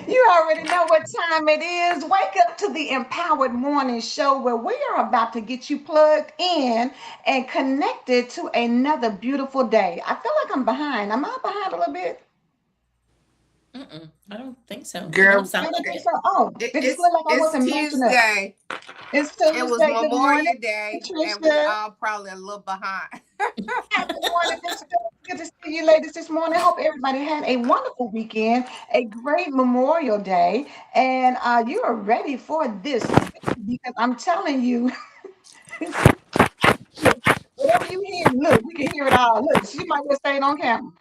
You already know what time it is. Wake up to the Empowered Morning Show where we are about to get you plugged in and connected to another beautiful day. I feel like I'm behind. Am I behind a little bit? Mm-mm, I don't think so. You don't Girl, sound You don't like think it. so? Oh, it just looked like I it's wasn't matching up. Tuesday. It's It was Tuesday. Good morning, Memorial Day, and we Patricia. all probably a little behind. Happy morning, Bishop. Good to see you ladies this morning. Hope everybody had a wonderful weekend, a great Memorial Day, and you are ready for this day because I'm telling you, look, whatever you hear, look, we can hear it all. Look, she might just say it on camera.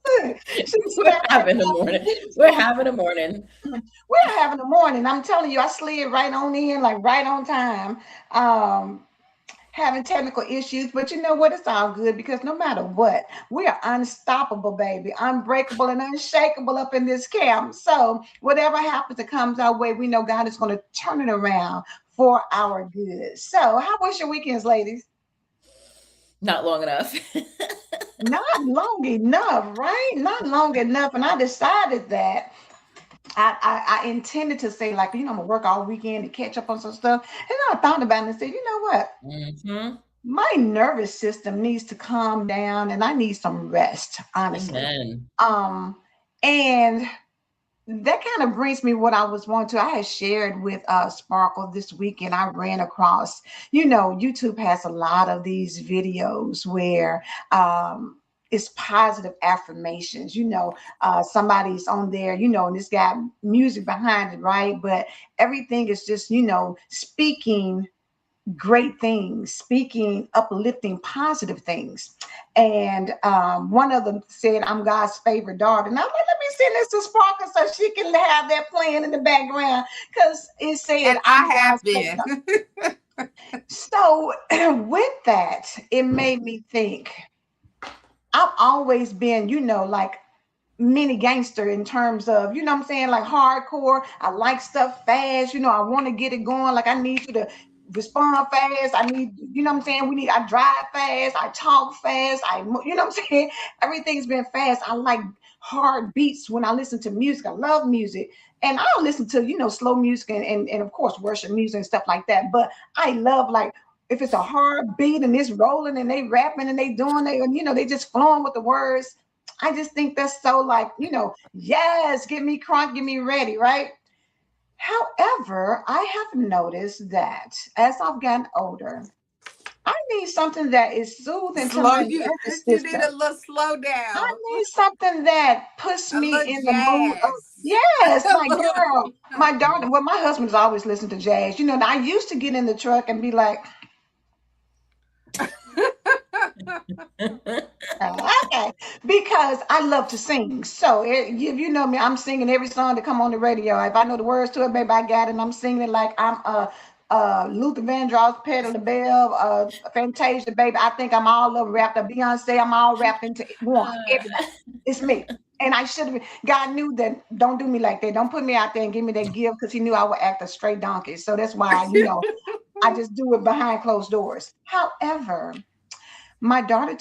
Look, she We're said, having a morning. We're having a morning. we're having a morning. I'm telling you, I slid right on in, like right on time. Um, Having technical issues, but you know what? It's all good because no matter what, we are unstoppable, baby, unbreakable and unshakable up in this camp. So whatever happens that comes our way, we know God is going to turn it around for our good. So how was your weekends, ladies? Not long enough. Not long enough, right? Not long enough. And I decided that I intended to say, like, I'm gonna work all weekend to catch up on some stuff. And then I thought about it and said, you know what? Hmm. My nervous system needs to calm down and I need some rest, honestly. Amen. Um, and that kind of brings me what I was wanting to. I had shared with Sparkle this weekend. I ran across, YouTube has a lot of these videos where it's positive affirmations. Somebody's on there, and it's got music behind it, right? But everything is just, speaking great things, speaking uplifting, positive things. And one of them said, "I'm God's favorite daughter." And I'm like, let me send this to Sparkle so she can have that playing in the background because it said, And "I'm I God's have favorite been. daughter." So with that, it made me think. I've always been, like mini gangster in terms of, what I'm saying, like hardcore. I like stuff fast, I want to get it going. Like I need you to respond fast. I need, what I'm saying? I drive fast, I talk fast, what I'm saying? Everything's been fast. I like hard beats when I listen to music. I love music. And I'll listen to, slow music and of course worship music and stuff like that. But I love like if it's a hard beat and it's rolling and they rapping and they doing it, and they just flowing with the words. I just think that's so like, yes, get me crunk, get me ready, right? However, I have noticed that as I've gotten older, I need something that is soothing to Slow my you. nervous You need system. a little slow I down, need something that puts a me little in the mood of, jazz. yes, A like little- girl, my daughter, well, my husband's always listened to jazz. I used to get in the truck and be like, okay, because I love to sing. So you know me, I'm singing every song that come on the radio. If I know the words to it, baby, I got it. And I'm singing it like I'm Luther Vandross, Patti LaBelle, Fantasia, baby. I think I'm all up wrapped up. Beyonce, I'm all wrapped into one. Everybody, it's me. And I should have been. God knew that. Don't do me like that. Don't put me out there and give me that gift because He knew I would act a straight donkey. So that's why I just do it behind closed doors. However, my daughter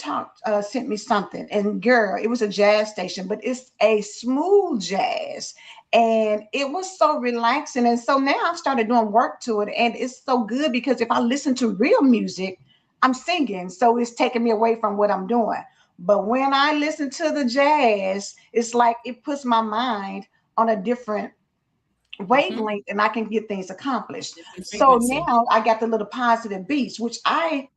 sent me something, and girl, it was a jazz station, but it's a smooth jazz, and it was so relaxing. And so now I've started doing work to it, and it's so good because if I listen to real music, I'm singing, so it's taking me away from what I'm doing. But when I listen to the jazz, it's like it puts my mind on a different Mm-hmm. wavelength and I can get things accomplished. Different So frequency. now I got the little positive beats, which I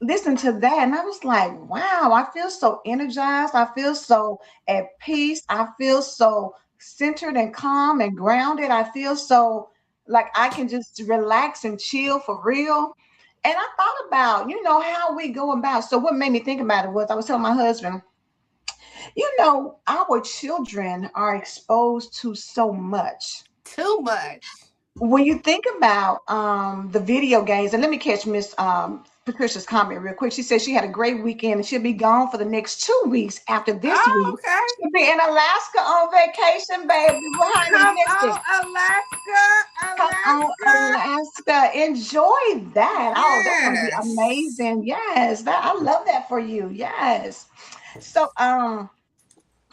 listened to that and I was like, wow, I feel so energized. I feel so at peace. I feel so centered and calm and grounded. I feel so like I can just relax and chill for real. And I thought about, how we go about. So what made me think about it was I was telling my husband, our children are exposed to so much. Too much. When you think about the video games, and let me catch Miss Patricia's comment real quick. She said she had a great weekend and she'll be gone for the next 2 weeks after this Oh, week. okay. She'll be in Alaska on vacation, baby. Well, honey, Come listen. on, Alaska. Come on, Alaska. Alaska. Enjoy that. Oh, that's gonna be Yes. amazing. Yes, that I love that for you. Yes. So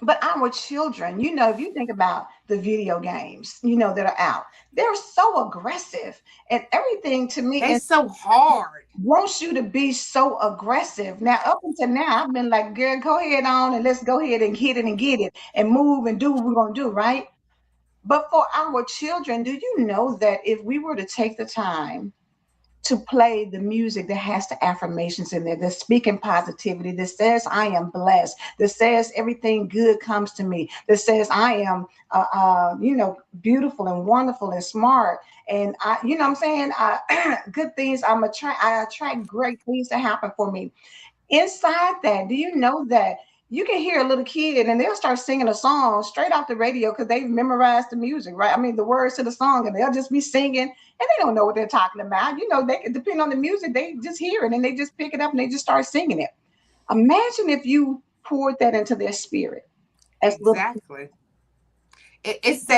but our children, if you think about the video games, that are out, they're so aggressive and everything to me They and so hard. wants you to be so aggressive. Now, up until now, I've been like, girl, go ahead on and let's go ahead and hit it and get it and move and do what we're gonna do, right? But for our children, do you know that if we were to take the time to play the music that has the affirmations in there, that's speaking positivity, that says I am blessed, that says everything good comes to me, that says I am, beautiful and wonderful and smart, and what I'm saying, good things. I attract great things to happen for me. Inside that, do you know that you can hear a little kid and they'll start singing a song straight off the radio because they've memorized the music, right? I mean, the words to the song, and they'll just be singing and they don't know what they're talking about. They can depend on the music, they just hear it and they just pick it up and they just start singing it. Imagine if you poured that into their spirit as little Exactly. It's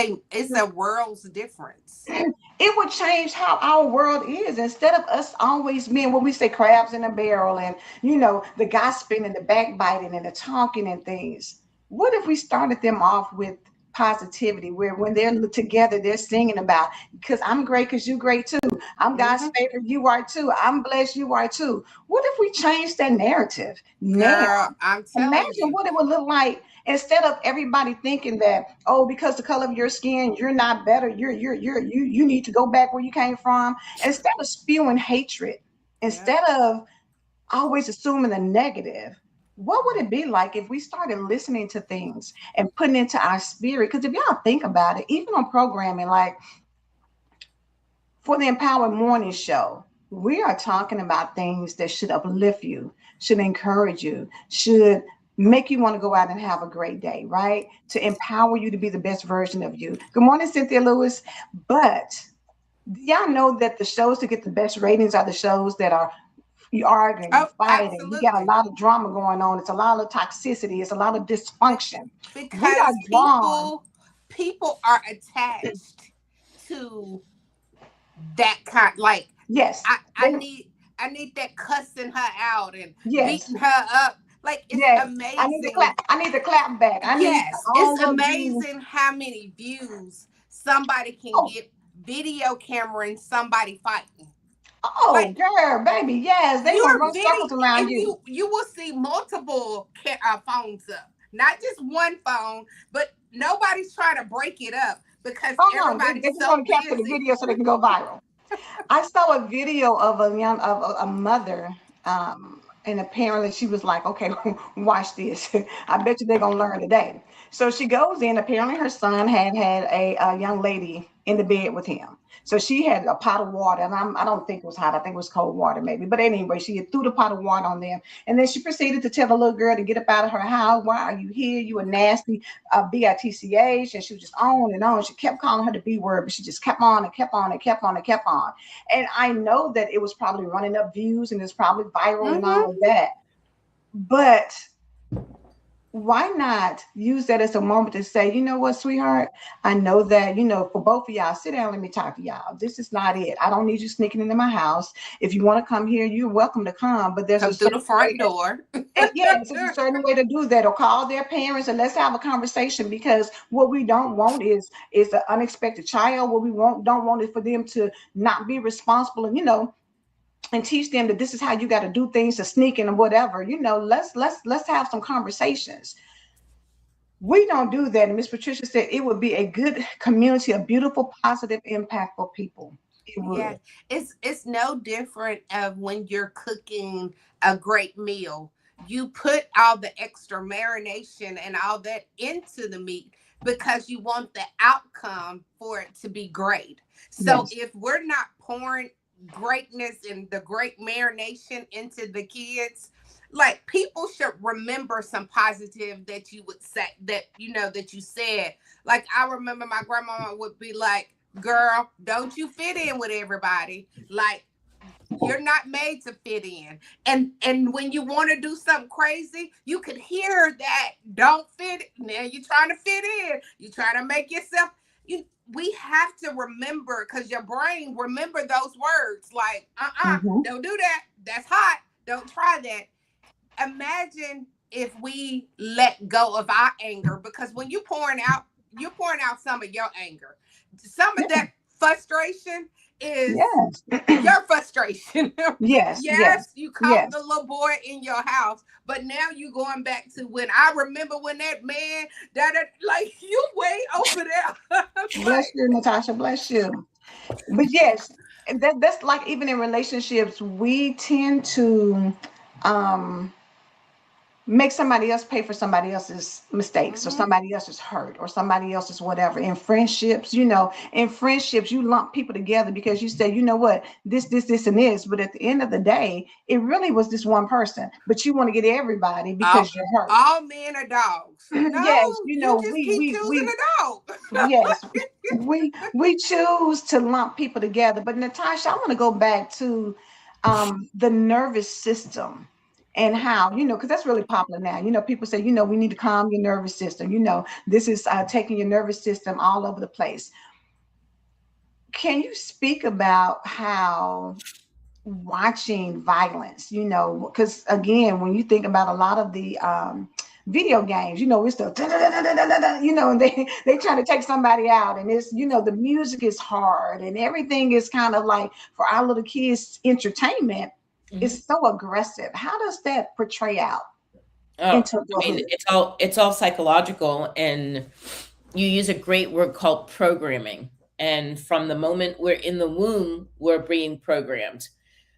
a world's difference. it would change how our world is. Instead of us always being what we say crabs in a barrel and the gossiping and the backbiting and the talking and things, what if we started them off with positivity, where when they're together they're singing about, because I'm great, because you great too, I'm God's Hmm. favorite, you are too, I'm blessed, you are too. What if we change that narrative now? Girl, I'm telling Imagine you. what it would look like, instead of everybody thinking that, oh, because the color of your skin you're not better, you need to go back where you came from. Instead of spewing hatred, Yeah. instead of always assuming the negative, what would it be like if we started listening to things and putting into our spirit? Because if y'all think about it, even on programming, like for the Empowered Morning Show, we are talking about things that should uplift you, should encourage you, should make you want to go out and have a great day, right? To empower you to be the best version of you. Good morning, Cynthia Lewis. But do y'all know that the shows to get the best ratings are the shows that are you arguing, you Oh, fighting, you got a absolutely. lot of drama going on, it's a lot of toxicity, it's a lot of Be- dysfunction. We are because drawn. people are attached to that kind. Like Yes. I I They, need I need that cussing her out and yes. beating her up. Like it's Yes. I need to clap. amazing. I need to clap back. I need Yes, it's all of these. amazing how many views somebody can Oh, get video camera and somebody fighting. oh, Like girl, baby. Yes, they gonna your run video, circles around and you. you will see multiple phones up, not just one phone, but nobody's trying to break it up because They everybody's just so want to capture the busy. video so they can go viral. I saw a video of a mother, and apparently she was like, "Okay, watch this. I bet you they're gonna learn today." So she goes in. Apparently, her son had a young lady in the bed with him. So she had a pot of water, and I don't think it was hot. I think it was cold water, maybe. But anyway, she had threw the pot of water on them, and then she proceeded to tell the little girl to get up out of her house. Why are you here? You a nasty bitch, and she was just on and on. She kept calling her the B word, but she just kept on and kept on and kept on and kept on. And I know that it was probably running up views and it's probably viral and all of Hmm. that. But why not use that as a moment to say, you know what, sweetheart? I know that, for both of y'all, sit down, let me talk to y'all. This is not it. I don't need you sneaking into my house. If you want to come here, you're welcome to come, but there's a Come through the certain way front that door. yes, there's a certain way to do that, or call their parents and let's have a conversation, because what we don't want is an unexpected child. What we don't want is for them to not be responsible, and teach them that this is how you got to do things, to sneak in or whatever. Let's have some conversations. We don't do that. And Miss Patricia said it would be a good community, a beautiful, positive impact for people. It Yeah, would. it's no different of when you're cooking a great meal. You put all the extra marination and all that into the meat because you want the outcome for it to be great. So Yes. if we're not pouring greatness and the great marination into the kids, like people should remember some positive that you would say, that you know that you said. Like I remember my grandma would be like, girl, don't you fit in with everybody. Like you're not made to fit in. And when you want to do something crazy, you can hear that don't fit. Now you're trying to fit in. You're trying to make yourself. You We have to remember, because your brain remember those words like Mm-hmm. don't do that. That's hot. Don't try that. Imagine if we let go of our anger, because when you're pouring out some of your anger. Some of Yeah. that frustration is Yes. your frustration. Yes. Yes. Yes, you caught Yes. the little boy in your house, but now you going back to when I remember when that man like you way over there. Bless Like, you, Natasha. Bless you. But yes, and that's like even in relationships, we tend to um make somebody else pay for somebody else's mistakes or mm-hmm. somebody else's hurt or somebody else's whatever. In friendships, you know, in friendships you lump people together because you say, you know what, this and this, but at the end of the day it really was this one person, but you want to get everybody all, because you're hurt. all men are dogs. No, Yes, you you know, just we keep we choosing we a dog. yes, we choose to lump people together. But Natasha, I want to go back to the nervous system and how, you know, because that's really popular now. You know, people say, you know, we need to calm your nervous system. You know, this is taking your nervous system all over the place. Can you speak about how watching violence, you know, because again, when you think about a lot of the video games, you know, it's the you know, and they try to take somebody out, and it's, you know, the music is hard and everything is kind of like for our little kids entertainment. Mhm. It's so aggressive. How does that portray out Oh, into I mean, adulthood? it's all psychological, and you use a great word called programming. And from the moment we're in the womb, we're being programmed.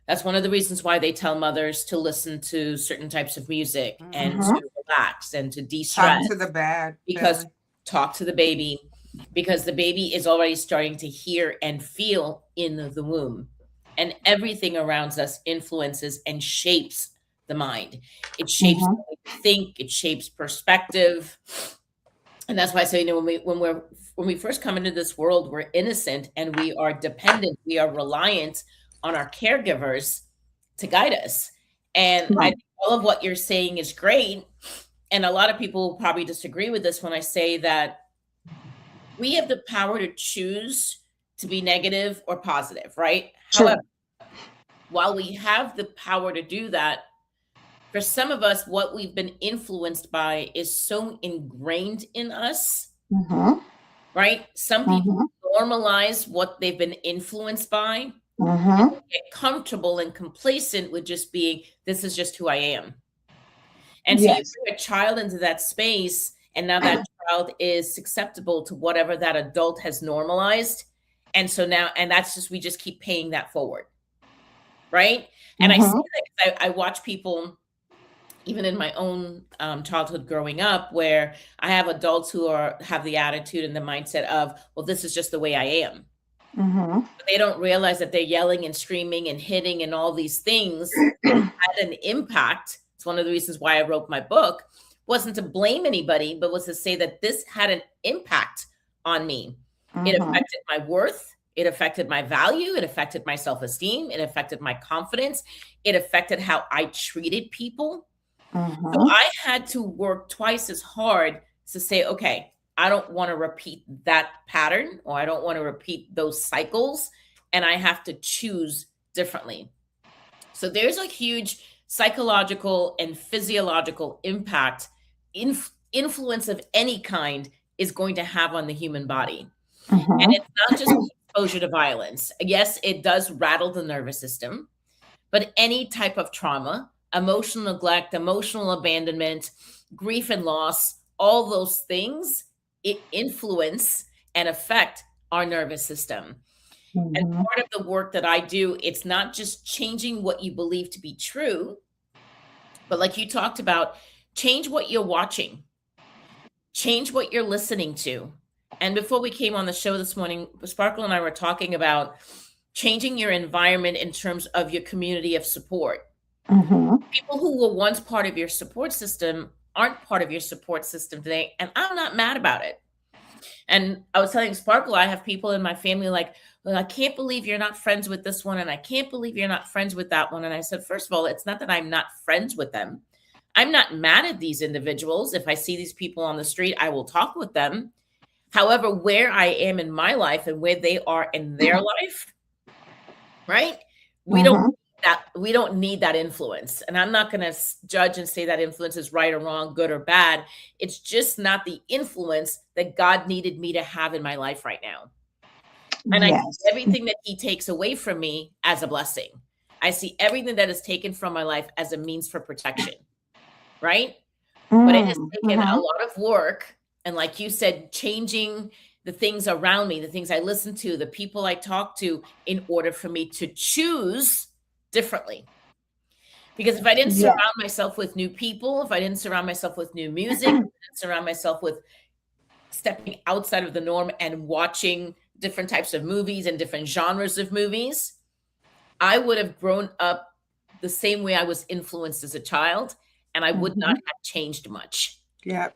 That's one of the reasons why they tell mothers to listen to certain types of music and Mhm. Mm-hmm. to relax and to Talk de-stress, to the bad because belly. talk to the baby, because the baby is already starting to hear and feel in the womb. And everything around us influences and shapes the mind. It shapes Mm-hmm. the way we think, it shapes perspective. And that's why I say, you know, when we first come into this world, we're innocent and we are dependent, we are reliant on our caregivers to guide us. And I Right. think all of what you're saying is great. And a lot of people will probably disagree with this when I say that we have the power to choose to be negative or positive, right? However, True. while we have the power to do that, for some of us, what we've been influenced by is so ingrained in us, Mm-hmm. right? Some people Mm-hmm. normalize what they've been influenced by and Mm-hmm. get comfortable and complacent with just being, this is just who I am. And so you Yes. bring a child into that space, and now that child is susceptible to whatever that adult has normalized. And so now, and that's just, we just keep paying that forward, right? And I say Mm-hmm. that 'cause I watch people, even in my own childhood growing up, where I have adults who have the attitude and the mindset of, well, this is just the way I am. Mm-hmm. But they don't realize that they're yelling and screaming and hitting and all these things had an impact. It's one of the reasons why I wrote my book, wasn't to blame anybody, but was to say that this had an impact on me. It Mm-hmm. affected my worth. It affected my value. It affected my self-esteem. It affected my confidence. It affected how I treated people. So Mm-hmm. I had to work twice as hard to say, okay, I don't want to repeat that pattern, or I don't want to repeat those cycles. And I have to choose differently. So there's a huge psychological and physiological impact, influence of any kind is going to have on the human body. And Mm-hmm. it's not just the exposure to violence. Yes, it does rattle the nervous system, but any type of trauma, emotional neglect, emotional abandonment, grief and loss, all those things, it influence and affect our nervous system. And Mhm. part of the work that I do, it's not just changing what you believe to be true, but like you talked about, change what you're watching, change what you're listening to. And before we came on the show this morning, Sparkle and I were talking about changing your environment in terms of your community of support. Mhm. People who were once part of your support system aren't part of your support system today, and I'm not mad about it. And I was telling Sparkle, I have people in my family like, well, I can't believe you're not friends with this one, and I can't believe you're not friends with that one. And I said, first of all, it's not that I'm not friends with them. I'm not mad at these individuals. If I see these people on the street, I will talk with them. However, where I am in my life and where they are in their life, right? We don't Mhm. we don't need that influence. And I'm not going to judge and say that influence is right or wrong, good or bad. It's just not the influence that God needed me to have in my life right now. And I see Yes. everything that he takes away from me as a blessing. I see everything that is taken from my life as a means for protection, right? But it has Mm. taken a Mhm. lot of work. And like you said, changing the things around me, the things I listen to, the people I talk to, in order for me to choose differently. Because if I didn't Yeah. surround myself with new people, if I didn't surround myself with new music, if I didn't surround myself with stepping outside of the norm and watching different types of movies and different genres of movies, I would have grown up the same way I was influenced as a child, and I would not Mhm. have changed much, Yeah.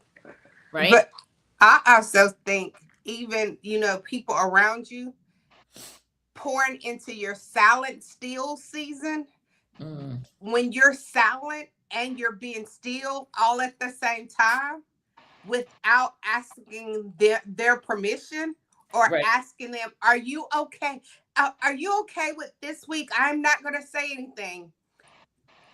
right? But I also think even, people around you pouring into your silent still season, Mm, when you're silent and you're being still all at the same time without asking their permission or right. asking them, are you okay? Are you okay with this week? I'm not going to say anything.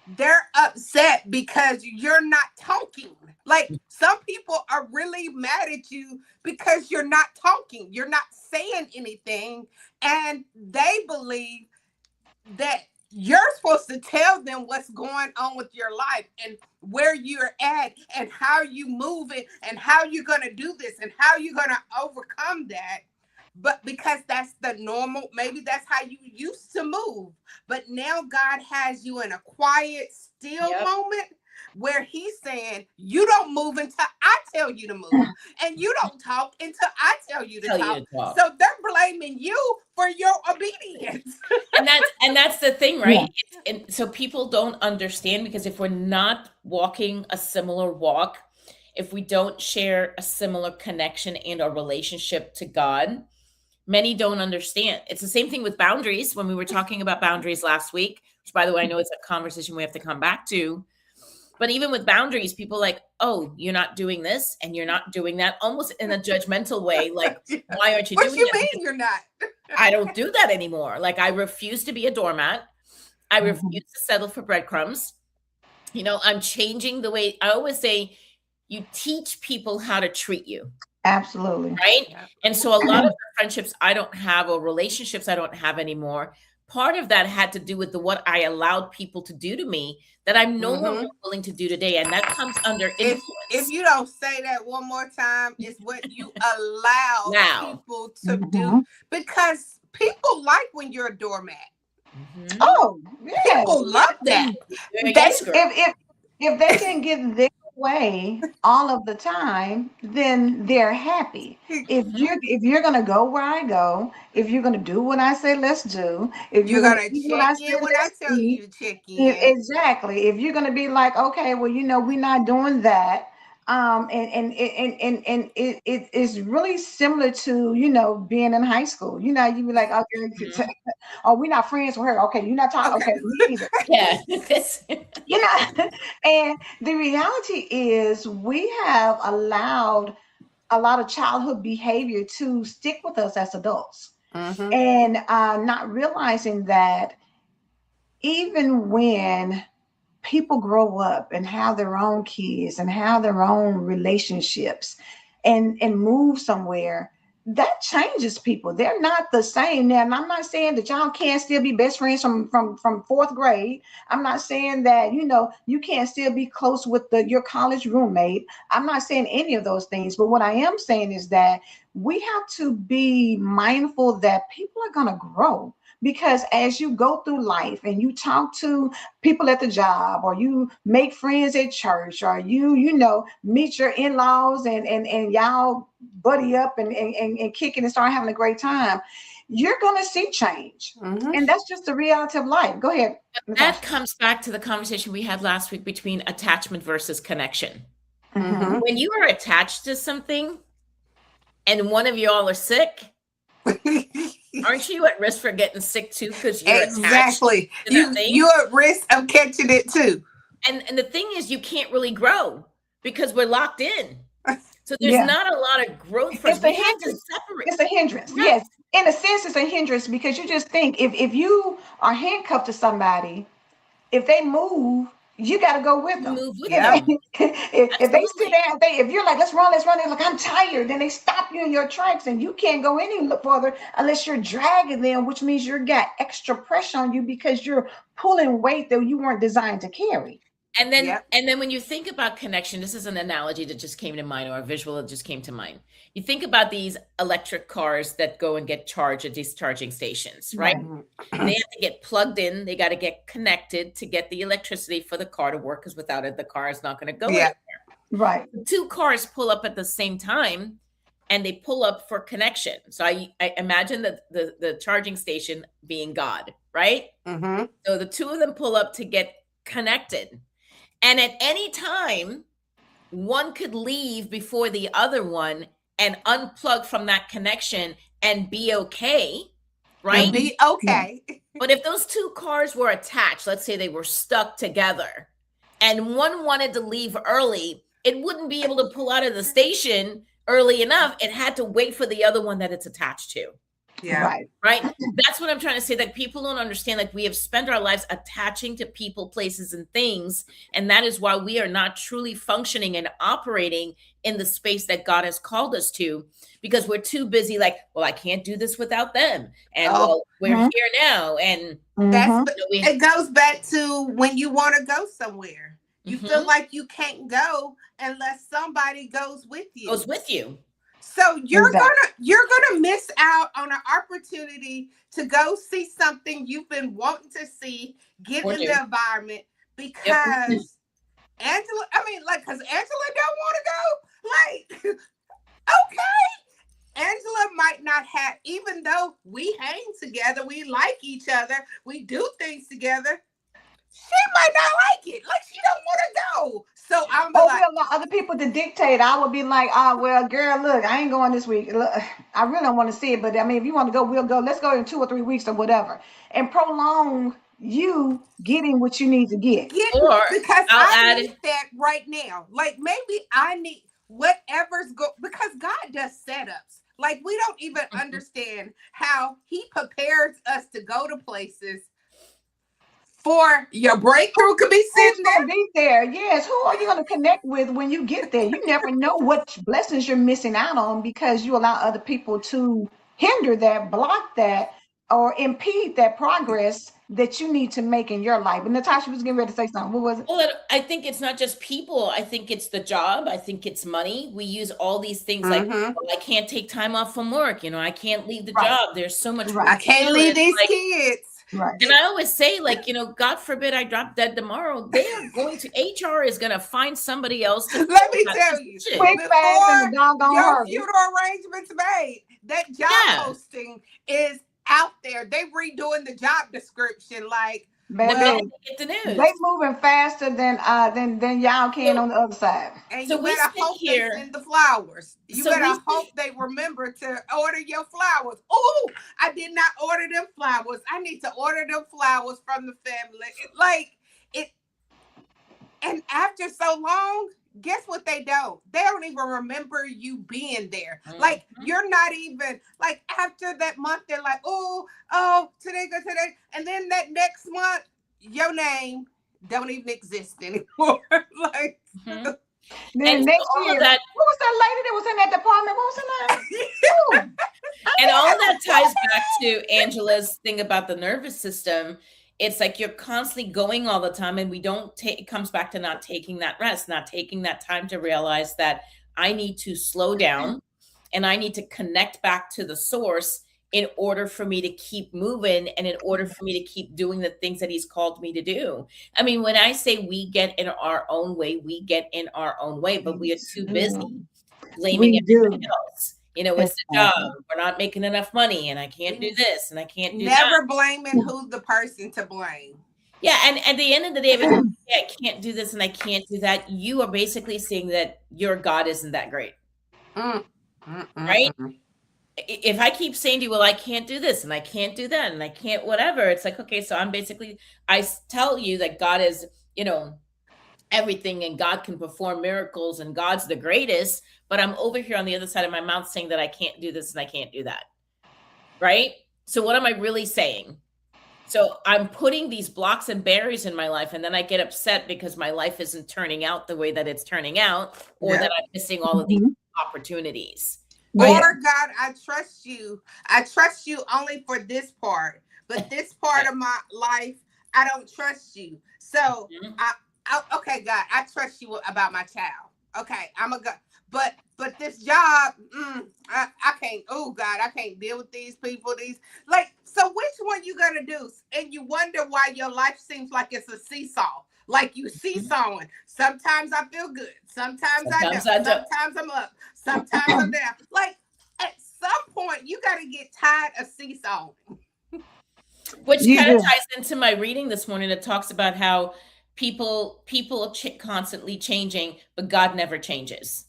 They're upset because you're not talking. Like some people are really mad at you because you're not talking, you're not saying anything, and they believe that you're supposed to tell them what's going on with your life and where you're at and how you move it and how you're going to do this and how you're going to overcome that. But because that's the normal, maybe that's how you used to move. But now God has you in a quiet, still Yep. moment where he's saying, you don't move until I tell you to move. And you don't talk until I tell you to Tell you talk. to talk. So they're blaming you for your obedience. And that's the thing, Yeah. right? And so people don't understand, because if we're not walking a similar walk, if we don't share a similar connection and a relationship to God, many don't understand. It's the same thing with boundaries. When we were talking about boundaries last week, which by the way, I know it's a conversation we have to come back to. But even with boundaries, people like, oh, you're not doing this and you're not doing that, almost in a judgmental way. Like, Yeah. why aren't you What doing you that? mean Because you're not? I don't do that anymore. Like, I refuse to be a doormat. I refuse Mhm. to settle for breadcrumbs. I'm changing the way I always say, you teach people how to treat you, Absolutely. right? Yeah. And so a lot of the friendships I don't have, or relationships I don't have anymore, part of that had to do with what I allowed people to do to me that I'm no longer Mm-hmm. willing to do today. And that comes under If influence. you don't say that one more time, it's what you allow Now. people to do, Mhm. because people like when you're a doormat. Mhm. Oh, yes. People love that. You're a They yes girl. If they can get their way all of the time, then they're happy. Mhm. If you're gonna go where I go, if you're gonna do what I say let's do, if you're you're gonna gonna eat what I check say in when I let's tell eat, you to check in. exactly. If you're gonna be like, okay, well, we're not doing that. And it's really similar to being in high school. You be like, okay, Mhm. oh, we're not friends with her. Okay, you're not talking. Okay. Okay, me either. Yeah. you know and the reality is we have allowed a lot of childhood behavior to stick with us as adults, Mm-hmm. and not realizing that even when people grow up and have their own kids and have their own relationships and move somewhere, that changes people. They're not the same now. And I'm not saying that y'all can't still be best friends from fourth grade. I'm not saying that, you can't still be close with your college roommate. I'm not saying any of those things. But what I am saying is that we have to be mindful that people are going to grow. Because as you go through life and you talk to people at the job, or you make friends at church, or meet your in-laws, and y'all buddy up and kicking and start having a great time, you're going to see change. Mhm. And that's just the reality of life. Go ahead, That Natasha. comes back to the conversation we had last week between attachment versus connection. Mhm. When you are attached to something and one of y'all are sick, aren't you at risk for getting sick too because you're attached Exactly. to that thing? You're at risk of catching it too. And the thing is, you can't really grow because we're locked in. So there's Yeah. not a lot of growth for us. It's a We have to hindrance. separate. It's a hindrance. Yes. Yes. In a sense, it's a hindrance, because you just think, if you are handcuffed to somebody, if they move, you got to go with You them. move with Yeah. them. If they sit Absolutely. down, if you're like, let's run, they're like, I'm tired, then they stop you in your tracks, and you can't go any further unless you're dragging them, which means you got extra pressure on you because you're pulling weight that you weren't designed to carry. And then Yep. and then when you think about connection, this is an analogy that just came to mind, or a visual that just came to mind. You think about these electric cars that go and get charged at these charging stations, right? They have to get plugged in, they got to get connected to get the electricity for the car to work, because without it, the car is not going to go Yeah. anywhere. Right. The two cars pull up at the same time, and they pull up for connection. So I imagine that the charging station being God, right? Mhm. So the two of them pull up to get connected. And at any time, one could leave before the other one and unplug from that connection and be okay, right? And be okay. But if those two cars were attached, let's say they were stuck together, and one wanted to leave early, it wouldn't be able to pull out of the station early enough. It had to wait for the other one that it's attached to. Yeah. Right. Right? That's what I'm trying to say. Like, people don't understand, like, we have spent our lives attaching to people, places, and things. And that is why we are not truly functioning and operating in the space that God has called us to, because we're too busy, like, well, I can't do this without them. And Oh. well, we're Mhm. here now. And That's we it goes back to when you want to go somewhere. You feel like you can't go unless somebody goes with you. goes with you. So you're Exactly. gonna miss out on an opportunity to go see something you've been wanting to see, get Or in do. the environment, because Angela, because Angela don't want to go. Like, okay. Angela might not have, even though we hang together, we like each other, we do things together, she might not like it. Like, she don't want to go. So I'm Or like, we allow other people to dictate. I would be like, well, girl, look, I ain't going this week. Look, I really don't want to see it, but I mean, if you want to go, we'll go. Let's go in 2 or 3 weeks or whatever, and prolong you getting what you need to get. Or because I'll I need that right now. Like, maybe I need whatever's because God does setups. Like, we don't even understand how He prepares us to go to places. For your breakthrough could be sitting there. Be there. Yes. Who are you going to connect with when you get there? You never know what blessings you're missing out on because you allow other people to hinder that, block that, or impede that progress that you need to make in your life. And Natasha was getting ready to say something. What was it? Well, I think it's not just people. I think it's the job. I think it's money. We use all these things like, well, I can't take time off from work. I can't leave the job. There's so much. I can't leave these kids. Right. And I always say, like, God forbid I drop dead tomorrow. They are going to, HR is going to find somebody else. Let me tell you, quick, fast, and the doggone your hurry. funeral arrangements made, that job posting is out there. They redoing the job description. Like, baby, get the news. they moving faster than y'all can on the other side. And So you we better sit hope here- they send the flowers. You So better we hope they remember to order your flowers. Oh, I did not order them flowers. I need to order them flowers from the family. And after so long, guess what they don't? They don't even remember you being there. Like, you're not even, like, after that month, they're like, oh, today, go today. And then that next month, your name don't even exist anymore. Like, Then And so next all of year, that, what was that lady that was in that department? What was her name? Ooh, and all of that ties back to Angela's thing about the nervous system. It's like you're constantly going all the time, and we don't take, it comes back to not taking that rest, not taking that time to realize that I need to slow down and I need to connect back to the source in order for me to keep moving and in order for me to keep doing the things that he's called me to do. I mean, when I say we get in our own way, we get in our own way, but we are too busy blaming we do. everybody else. You know, it's the job. Exactly. We're not making enough money, and I can't do this, and I can't do that. Never blaming who's the person to blame. Yeah, and at the end of the day, if you say, I can't do this and I can't do that, you are basically saying that your God isn't that great, Mm, right? If I keep saying to you, well, I can't do this and I can't do that and I can't whatever, it's like, okay, so I'm basically, tell you that God is, everything, and God can perform miracles and God's the greatest, but I'm over here on the other side of my mouth saying that I can't do this and I can't do that, right? So what am I really saying? So I'm putting these blocks and barriers in my life, and then I get upset because my life isn't turning out the way that it's turning out, or that I'm missing all of these opportunities. Or God, I trust you. I trust you only for this part, but this part of my life, I don't trust you. So okay, God, I trust you about my child. Okay, I'm a God, but this job, I can't. Oh God, I can't deal with these people. So which one you gonna do? And you wonder why your life seems like it's a seesaw. Like you seesawing. Sometimes I feel good. Sometimes I don't. Sometimes I'm up. Sometimes I'm down. Like at some point, you got to get tired of seesawing. Which kind of ties into my reading this morning. It talks about how people constantly changing, but God never changes.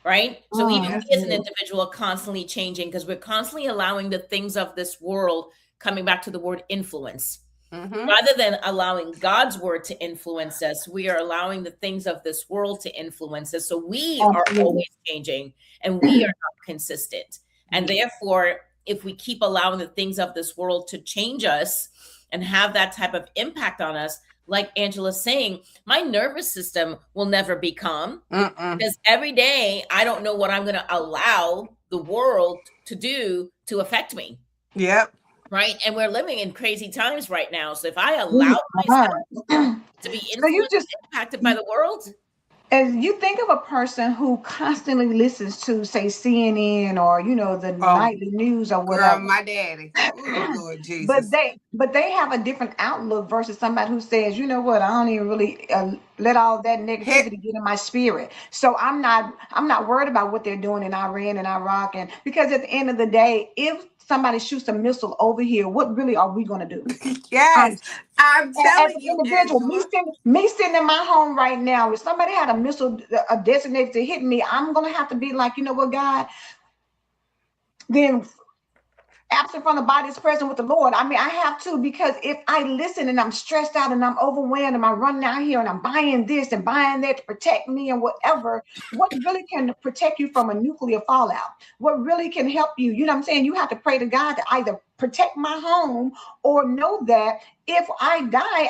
Right? So even we as an individual are constantly changing because we're constantly allowing the things of this world, coming back to the word influence. Rather than allowing God's word to influence us, we are allowing the things of this world to influence us. So we are always changing and we are not consistent. And therefore, if we keep allowing the things of this world to change us and have that type of impact on us, like Angela's saying, my nervous system will never be calm because every day I don't know what I'm going to allow the world to do to affect me. Yep. Right. And we're living in crazy times right now. So if I allow myself to be impacted by the world. As you think of a person who constantly listens to, say, CNN or the nightly news or whatever. Girl, my daddy. Ooh, Lord Jesus. But they have a different outlook versus somebody who says, you know what, I don't even really let all that negativity get in my spirit. So I'm not worried about what they're doing in Iran and Iraq, and because at the end of the day, if somebody shoots a missile over here, what really are we going to do? Yes, I'm telling you, individual, me sitting in my home right now, if somebody had a missile designated to hit me, I'm going to have to be like, you know what, God, then absent from the body is present with the Lord. I mean, I have to, because if I listen and I'm stressed out and I'm overwhelmed and I'm running out here and I'm buying this and buying that to protect me and whatever, what really can protect you from a nuclear fallout? What really can help you? You know what I'm saying? You have to pray to God to either protect my home or know that if I die,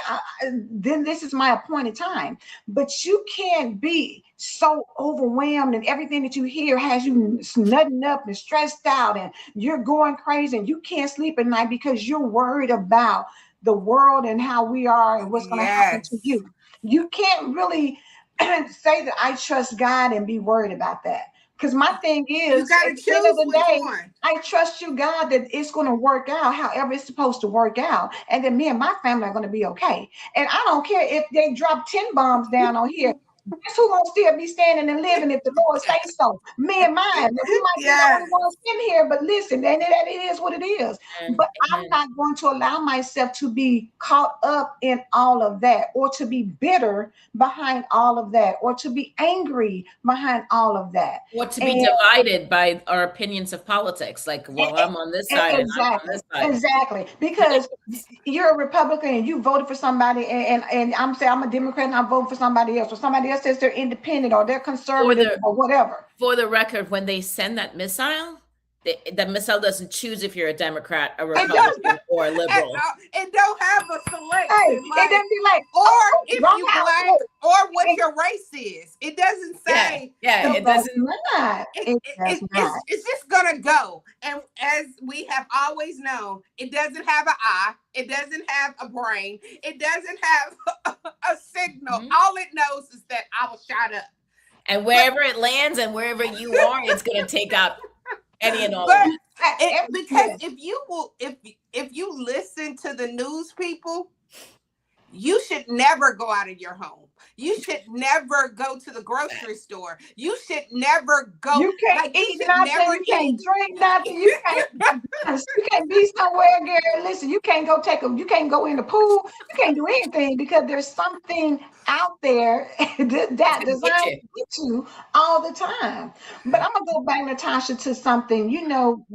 then this is my appointed time. But you can't be so overwhelmed and everything that you hear has you nutting up and stressed out and you're going crazy and you can't sleep at night because you're worried about the world and how we are and what's going to happen to you. You can't really say that I trust God and be worried about that. Because my thing is, at the end of the day, I trust you, God, that it's going to work out however it's supposed to work out. And then me and my family are going to be okay. And I don't care if they drop 10 bombs down on here. Guess who's going to still be standing and living if the Lord says so? Me and mine. We might be the only ones in here, but listen, and it is what it is. But I'm not going to allow myself to be caught up in all of that, or to be bitter behind all of that, or to be angry behind all of that. Or to be divided by our opinions of politics. Like, well, I'm on this side and I'm on this side. Exactly. Because you're a Republican and you voted for somebody, and I'm saying I'm a Democrat and I vote for somebody else, or somebody else says they're independent or they're conservative or whatever. For the record, when they send that missile, that Michelle doesn't choose if you're a Democrat, a It does. Republican, or a liberal. And don't have a Hey, selection, it like, doesn't be like, or oh, if wrong you house. black, or what It, your race is. It doesn't Yeah, say yeah, it it does doesn't. not. It does not. it's just gonna go. And as we have always known, it doesn't have an eye, it doesn't have a brain, it doesn't have a signal. Mhm. All it knows is that I will shut up. And wherever it lands and wherever you are, it's going to take out any and all But of it. because if you listen to the news people, you should never go out of your home. You should never go to the grocery store. You should never go. You can't like, eat should nothing. never You can't eat. drink nothing. You can't be somewhere, Gary. Listen, you can't go you can't go in the pool. You can't do anything because there's something out there that To get designed you. to get you all the time. But I'm gonna go back, Natasha, to something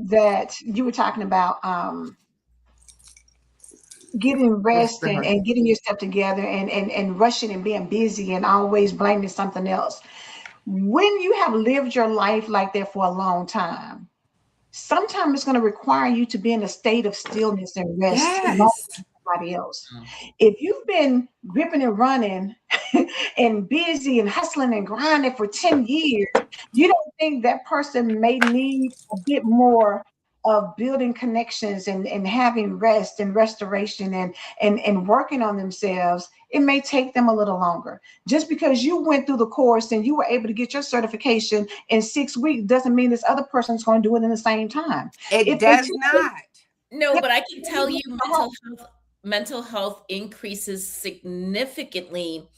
that you were talking about. Getting rest and getting yourself together and rushing and being busy and always blaming something else. When you have lived your life like that for a long time, sometimes it's going to require you to be in a state of stillness and rest longer Yes. than somebody else. Mm. If you've been gripping and running and busy and hustling and grinding for 10 years, you don't think that person may need a bit more of building connections and having rest and restoration and working on themselves. It may take them a little longer. Just because you went through the course and you were able to get your certification in 6 weeks doesn't mean this other person's going to do it in the same time. It If they does not. No, but I can tell you mental health increases significantly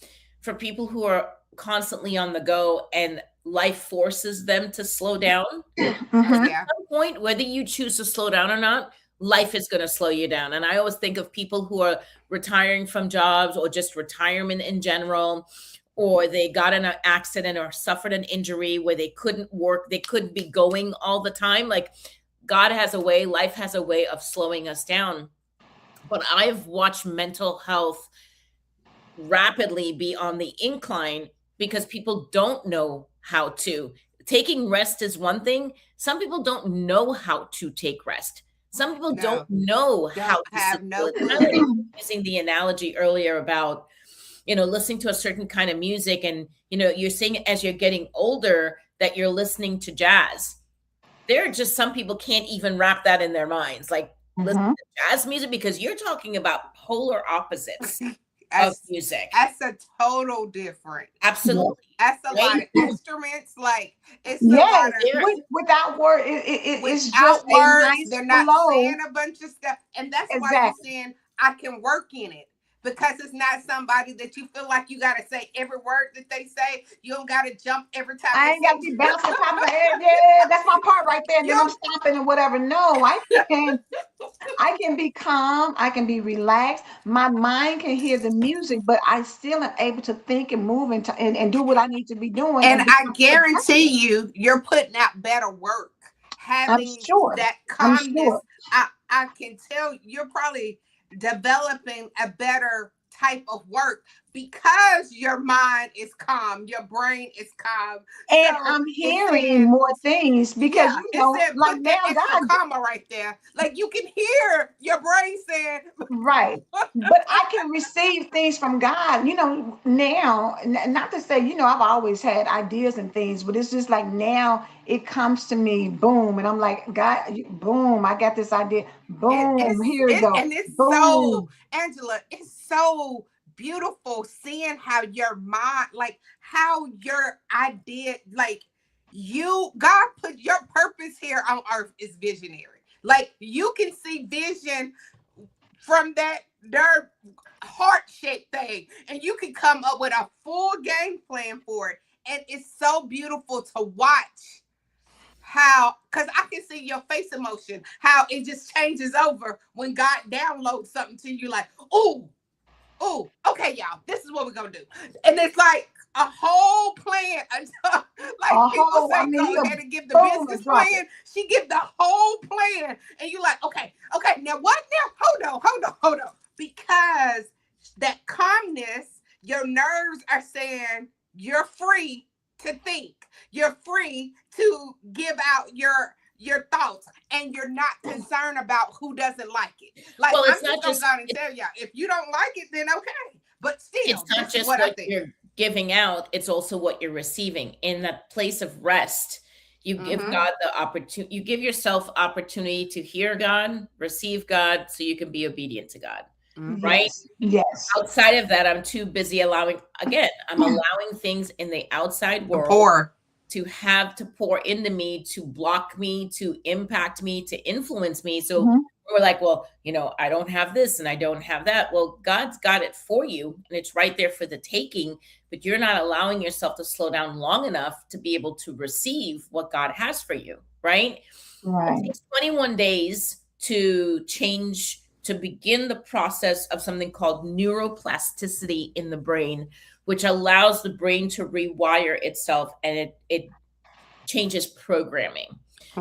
for people who are constantly on the go and life forces them to slow down. Mhm. Yeah. At some point, whether you choose to slow down or not, life is going to slow you down. And I always think of people who are retiring from jobs or just retirement in general, or they got in an accident or suffered an injury where they couldn't work, they couldn't be going all the time. Like, God has a way, life has a way of slowing us down. But I've watched mental health rapidly be on the incline because people don't know how to. Taking rest is one thing. Some people don't know how to take rest. Some people No. don't know how Don't to have sit no still. And I clue. was using the analogy earlier about, listening to a certain kind of music, and you're saying as you're getting older that you're listening to jazz. There are just some people can't even wrap that in their minds, like listen Mhm. to jazz music, because you're talking about polar opposites of That's music. that's a total different. Absolutely. That's a lot Right? of instruments. Like, it's a Yes, lot of There, without word, it's just without a words. nice They're not flow. saying a bunch of stuff, and that's why you're Exactly. saying I can work in it, because it's not somebody that you feel like you got to say every word that they say. You don't got to jump every time I they ain't got to say. be bouncing top of the head. Yeah, that's my part right there. And then I'm You stopping and whatever. No, I can be calm. I can be relaxed. My mind can hear the music, but I still am able to think and move and do what I need to be doing And and be I guarantee productive. you're putting out better work I'm having sure. that I'm calmness. sure. I can tell you're probably developing a better type of work because your mind is calm, your brain is calm. And So I'm it's hearing saying, more things because, yeah, it said like put that now, extra God. comma right there. Like, you can hear your brain saying, Right. But I can receive things from God, now, not to say, I've always had ideas and things, but it's just like now it comes to me, boom. And I'm like, God, boom, I got this idea. Boom, here we go. and it's so, Boom. Angela, it's so beautiful seeing how your mind, like, how your idea, like, God put your purpose here on earth is visionary. Like, you can see vision from their heart-shaped thing, and you can come up with a full game plan for it. And it's so beautiful to watch how, because I can see your face emotion, how it just changes over when God downloads something to you, like, oh, okay, y'all, this is what we're gonna do. And it's like a whole plan until, like, people say, go He'll ahead and give the boom business and drop it. plan. She give the whole plan, and you're like, okay, now what now? Hold on. Because that calmness, your nerves are saying you're free to think. You're free to give out your thoughts, and you're not concerned about who doesn't like it. Like, Well, I'm it's just not gonna just go and tell y'all, if you don't like it, then okay. But it's still, not this is just what I what think. you're giving out, it's also what you're receiving. In that place of rest, you give Mm-hmm. God the opportunity, you give yourself opportunity to hear God, receive God, so you can be obedient to God, Mm-hmm. right? Yes. Yes. Outside of that, I'm too busy allowing, again, I'm allowing things in the outside The world poor. to have to pour into me, to block me, to impact me, to influence me. So Mhm. we're like, well, I don't have this and I don't have that. Well, God's got it for you and it's right there for the taking, but you're not allowing yourself to slow down long enough to be able to receive what God has for you, right? It Right. takes 21 days to change, to begin the process of something called neuroplasticity in the brain, which allows the brain to rewire itself, and it changes programming.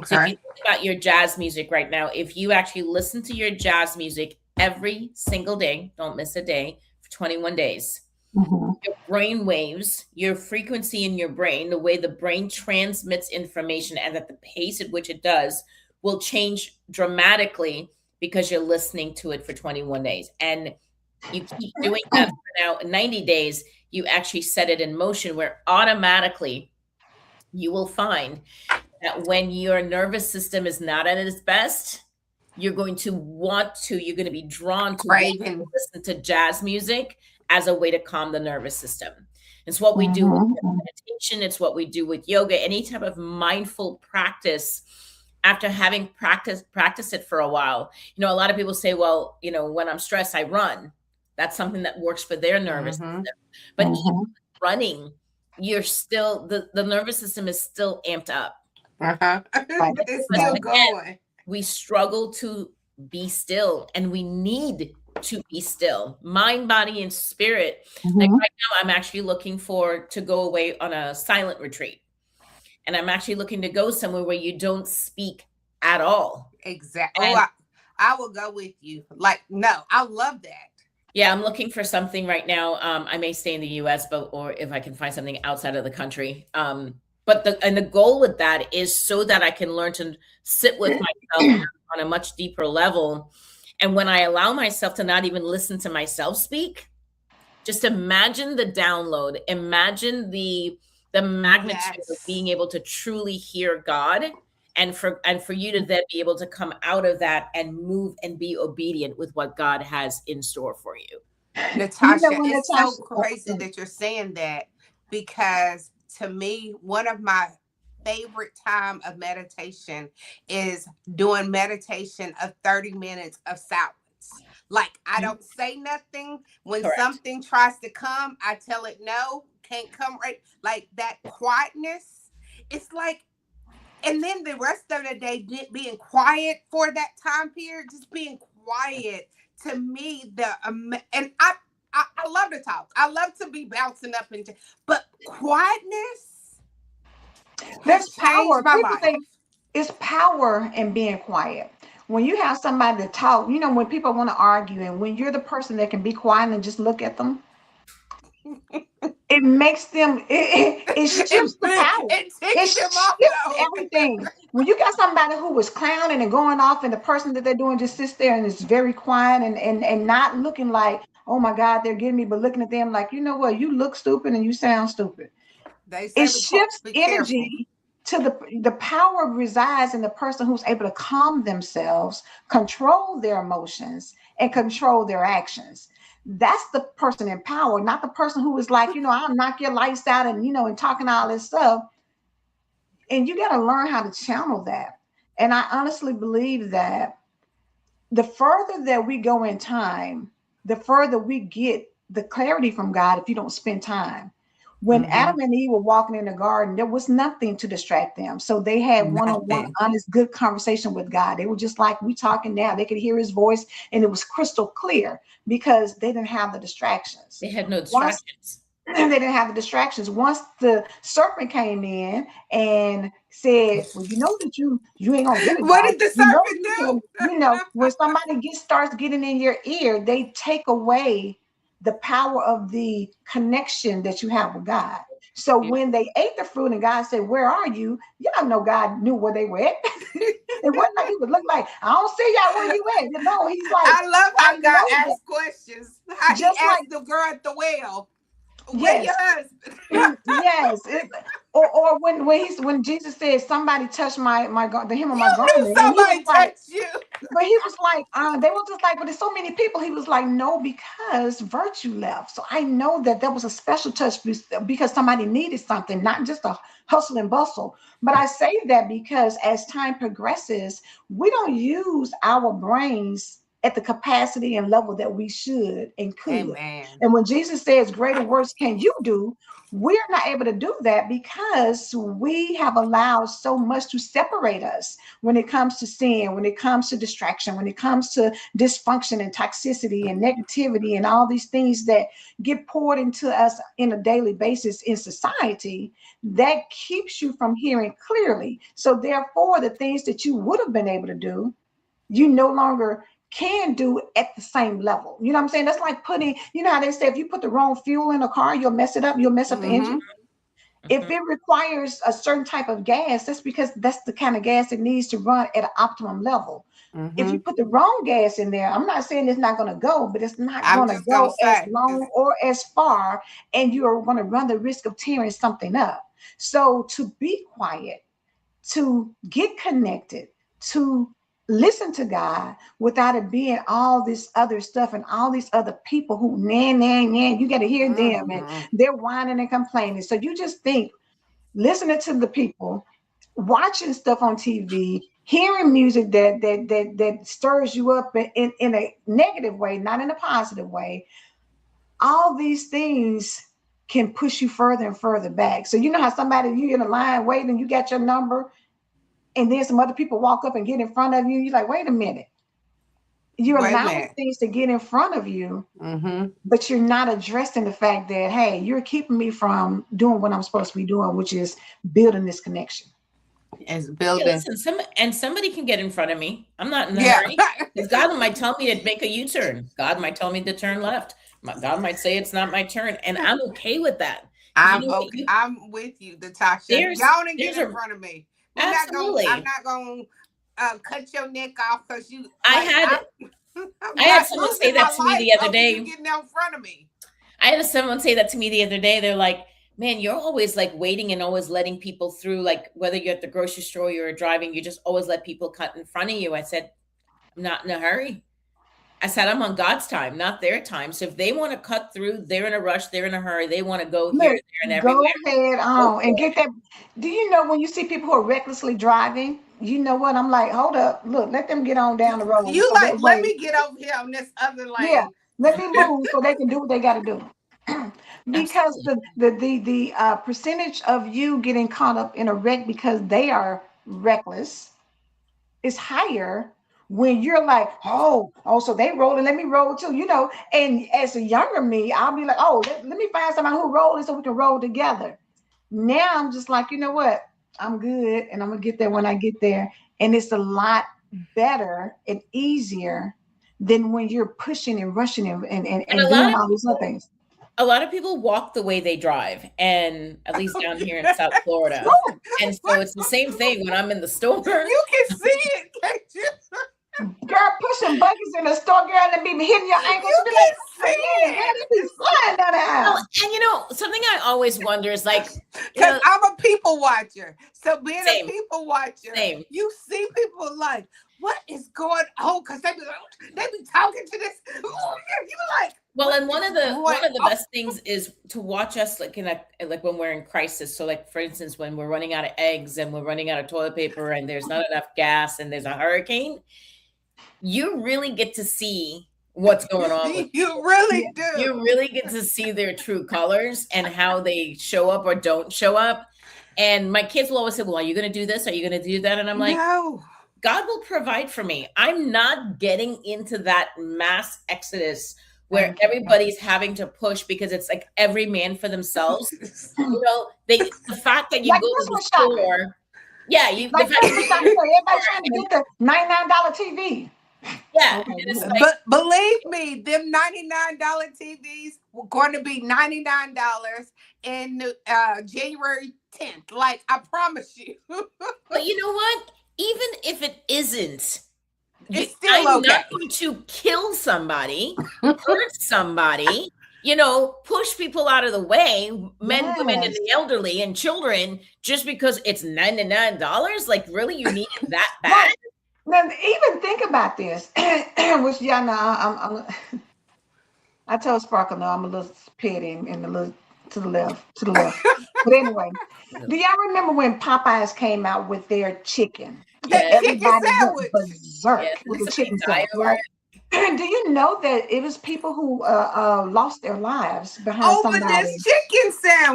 So if you Okay. think about your jazz music right now, if you actually listen to your jazz music every single day, don't miss a day for 21 days, Mhm. your brain waves, your frequency in your brain, the way the brain transmits information and at the pace at which it does will change dramatically because you're listening to it for 21 days. And you keep doing that for now 90 days, you actually set it in motion where automatically you will find that when your nervous system is not at its best, you're going to you're going to be drawn to want to Craving. listen to jazz music as a way to calm the nervous system. It's what we do with Mhm. meditation, it's what we do with yoga, any type of mindful practice. After having practiced it for a while, a lot of people say, well, when I'm stressed, I run. That's something that works for their nervous Mm-hmm. system. But even Mhm. running, you're still the nervous system is still amped up. Uh-huh. Right. It's Because still Right. again, going. we struggle to be still and we need to be still, mind, body, and spirit. Like Mhm. right now, I'm actually looking to go away on a silent retreat. And I'm actually looking to go somewhere where you don't speak at all. Exactly. Oh, And I will go with you. Like, no, I love that. yeah, I'm looking for something right now. I may stay in the US, or if I can find something outside of the country. But the goal with that is so that I can learn to sit with myself on a much deeper level. And when I allow myself to not even listen to myself speak, just imagine the download, imagine the magnitude of Yes. being able to truly hear God, and for you to then be able to come out of that and move and be obedient with what God has in store for you. You know Natasha, what, it's so Natasha? crazy that you're saying that, because to me, one of my favorite time of meditation is doing meditation of 30 minutes of silence. Like, I don't say nothing. When Correct. something tries to come, I tell it no, can't come, right? Like that quietness. It's like, and then the rest of the day being quiet for that time period, just being quiet, to me, and I love to talk, I love to be bouncing up and but quietness There's has changed power. my People life. think it's power in being quiet. When you have somebody to talk, when people want to argue, and when you're the person that can be quiet and just look at them, it makes them, it shifts the power. It It ticks them off shifts though. everything. When you got somebody who was clowning and going off, and the person that they're doing just sits there and is very quiet and not looking like, oh my God, they're getting me, but looking at them like, you know what, you look stupid and you sound stupid. They It say shifts be careful. energy to the power resides in the person who's able to calm themselves, control their emotions, and control their actions. That's the person in power, not the person who is like, I'll knock your lights out, and talking all this stuff. And you got to learn how to channel that. And I honestly believe that the further that we go in time, the further we get the clarity from God if you don't spend time. When Mm-hmm. Adam and Eve were walking in the garden, there was nothing to distract them. So they had one-on-one, Nothing. honest, good conversation with God. They were just like we talking now. They could hear his voice, and it was crystal clear because they didn't have the distractions. They had no Once distractions. they didn't have the distractions. Once the serpent came in and said, "Well, you know that you ain't gonna get it, What dog. did the You know serpent you do? can." When somebody starts getting in your ear, they take away the power of the connection that you have with God. So when they ate the fruit and God said, "Where are you?" Y'all know God knew where they were at. It wasn't like he would look like, "I don't see y'all where you at." No, he's like, I love "I how God know that." asks questions. How he Just like, asked the girl at the well, "Where yes, your husband?" yes. Or when Jesus said, "Somebody touched the hem of my You knew garment," and he was somebody like, touched you. but he was like, they were just like, but there's so many people. He was like, no, because virtue left. So I know that there was a special touch because somebody needed something, not just a hustle and bustle. But I say that because as time progresses, we don't use our brains at the capacity and level that we should and could. Amen. And when Jesus says, "Greater works can you do," we're not able to do that because we have allowed so much to separate us when it comes to sin, when it comes to distraction, when it comes to dysfunction and toxicity and negativity and all these things that get poured into us in a daily basis in society, that keeps you from hearing clearly. So therefore, the things that you would have been able to do, you no longer can do at the same level. You know what I'm saying? That's like putting, you know how they say if you put the wrong fuel in a car, you'll mess it up, you'll mess up the engine. If it requires a certain type of gas, that's because that's the kind of gas it needs to run at an optimum level. If you put the wrong gas in there, I'm not saying it's not going to go, but it's not I'm going to just gonna go as say, long or as far, and you are going to run the risk of tearing something up. So to be quiet, to get connected, to listen to God without it being all this other stuff and all these other people who, you got to hear them and they're whining and complaining. So you just think, listening to the people, watching stuff on TV, hearing music that stirs you up in a negative way, not in a positive way, all these things can push you further and further back. So you know how somebody, you in a line waiting, you got your number, and then some other people walk up and get in front of you. You're like, wait a minute. You're wait a allowing minute. things to get in front of you, but you're not addressing the fact that, hey, you're keeping me from doing what I'm supposed to be doing, which is building this connection. It's Yeah, building. listen, somebody can get in front of me. I'm not in a Yeah. hurry. Because God might tell me to make a U-turn. God might tell me to turn left. God might say it's not my turn, and I'm okay with that. Because you I'm know what? okay. I'm with you, Natashah. There's Y'all didn't get there's in a front of me. I'm absolutely. not gonna cut your neck off because you I like had I'm I had not someone say losing that my to me life the other over you day. getting out in front of me. I had someone say that to me the other day. They're like, "Man, you're always like waiting and always letting people through. Like whether you're at the grocery store or you're driving, you just always let people cut in front of you." I said, "I'm not in a hurry." I said, "I'm on God's time, not their time. So if they want to cut through, they're in a rush, they're in a hurry, they want to go here, Look, there, and go everywhere. ahead Go on and for it." get that. Do you know when you see people who are recklessly driving, you know what? I'm like, hold up, look, let them get on down the road. You So like, that let way, me get over here on this other yeah, lane. let me move so they can do what they got to do. Because Absolutely. the percentage of you getting caught up in a wreck because they are reckless is higher when you're like, so they rolling, let me roll too, And as a younger me, I'll be like, let me find somebody who rolling so we can roll together. Now I'm just like, you know what? I'm good, and I'm gonna get there when I get there. And it's a lot better and easier than when you're pushing and rushing And and doing all these other things. a lot of people walk the way they drive, and at least down here in South Florida. Woo! And so it's the same thing when I'm in the store. You can see it, can't you? Girl, pushing buckets in the store, girl, and be hitting your ankles. You You be like, can oh see man, girl, it. they be flying down the Well, aisle. and something I always wonder is like, Because I'm a people watcher. So being a same, people watcher, same. you see people like, what is going on? Because they be talking to this. Oh, yeah, you like, Well, what and one is of the going one of the on? best things is to watch us like like when we're in crisis. So like for instance, when we're running out of eggs and we're running out of toilet paper and there's not enough gas and there's a hurricane, you really get to see what's going on with You people. really Yeah. do. You really get to see their true colors and how they show up or don't show up. And my kids will always say, "Well, are you going to do this? Are you going to do that?" And I'm like, No. God will provide for me. I'm not getting into that mass exodus where Thank you. everybody's having to push because it's like every man for themselves. The fact that you Like go to the Christmas shopping. store, yeah, the Like fact that Christmas you go to shopping, the everybody store trying to and get the $99 TV. Yeah, Okay, and it's good. like, But believe me, them $99 TVs were going to be $99 in January 10th. Like I promise you, but you know what? Even if it isn't, it's still I'm not okay. going to kill somebody, hurt somebody, push people out of the way, men, women, and Yes. the elderly and children, just because it's $99. Like, really, you need it that bad? Right. Now, even think about this, which y'all know I told Sparkle no, I'm a little petty and a little to the left, to the left. But anyway, do y'all remember when Popeyes came out with their chicken? And That Yes, chicken everybody went sandwich. yes, berserk with and the somebody chicken die sandwich, over right? Do you know that it was people who lost their lives behind Over somebody this chicken